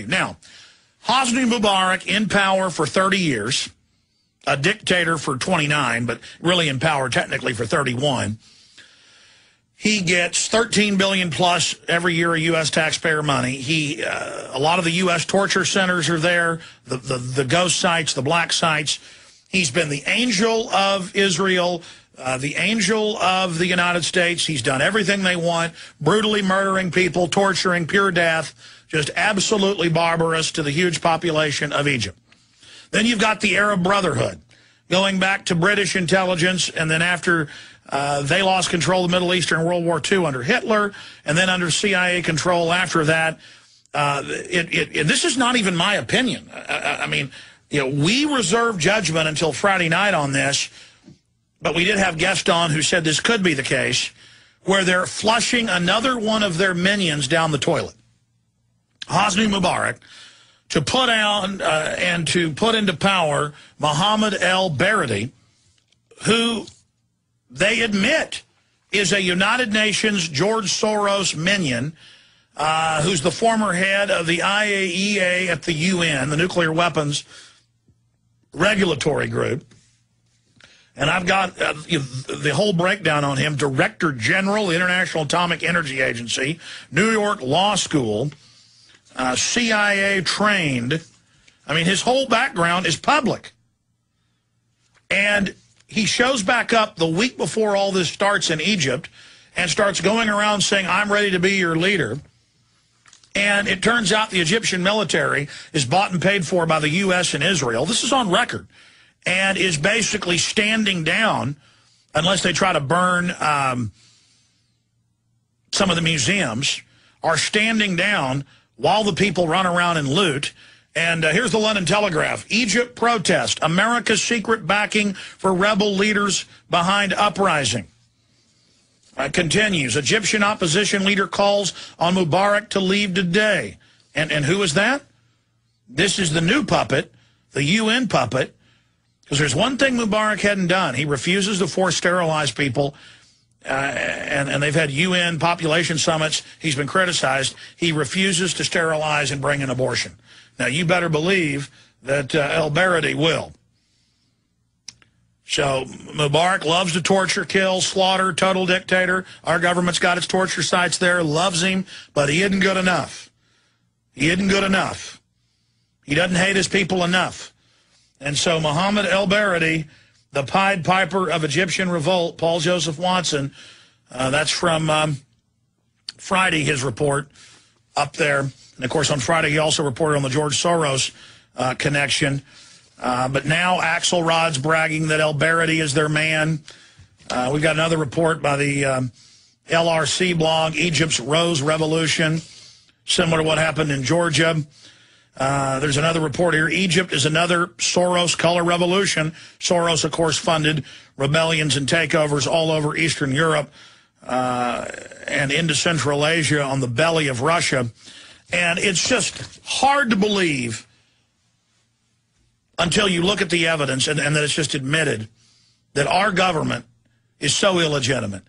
Now, Hosni Mubarak in power for 30 years, a dictator for 29, but really in power technically for 31. He gets $13 billion plus every year of U.S. taxpayer money. A lot of the U.S. torture centers are there, the ghost sites, the black sites. He's been the angel of Israel, the angel of the United States. He's done everything they want, brutally murdering people, torturing, pure death, just absolutely barbarous to the huge population of Egypt. Then you've got the Arab Brotherhood, going back to British intelligence, and then after they lost control of the Middle East during World War II under Hitler, and then under CIA control after that. This is not even my opinion. I mean, we reserve judgment until Friday night on this, but we did have guests on who said this could be the case, where they're flushing another one of their minions down the toilet. Hosni Mubarak, to put on and to put into power Mohamed El-Baradei, who they admit is a United Nations George Soros minion, who's the former head of the IAEA at the UN, the Nuclear Weapons Regulatory Group. And I've got the whole breakdown on him. Director General, International Atomic Energy Agency, New York Law School, CIA trained. I mean, his whole background is public. And he shows back up the week before all this starts in Egypt and starts going around saying, I'm ready to be your leader. And it turns out the Egyptian military is bought and paid for by the U.S. and Israel. This is on record. And is basically standing down, unless they try to burn some of the museums, are standing down while the people run around and loot. And here's the London Telegraph. Egypt protest. America's secret backing for rebel leaders behind uprising. Continues. Egyptian opposition leader calls on Mubarak to leave today. And who is that? This is the new puppet, the UN puppet. Because there's one thing Mubarak hadn't done. He refuses to force sterilize people. And they've had UN population summits. He's been criticized. He refuses to sterilize and bring an abortion. Now, you better believe that El-Baradei will. So Mubarak loves to torture, kill, slaughter, total dictator. Our government's got its torture sites there, loves him, but he isn't good enough. He isn't good enough. He doesn't hate his people enough. And so Mohamed El-Baradei, the Pied Piper of Egyptian revolt, Paul Joseph Watson, that's from Friday, his report up there. And, of course, on Friday he also reported on the George Soros connection. But now Axelrod's bragging that El-Baradei is their man. We've got another report by the LRC blog, Egypt's Rose Revolution, similar to what happened in Georgia. There's another report here. Egypt is another Soros color revolution. Soros, of course, funded rebellions and takeovers all over Eastern Europe and into Central Asia on the belly of Russia. And it's just hard to believe until you look at the evidence and that it's just admitted that our government is so illegitimate.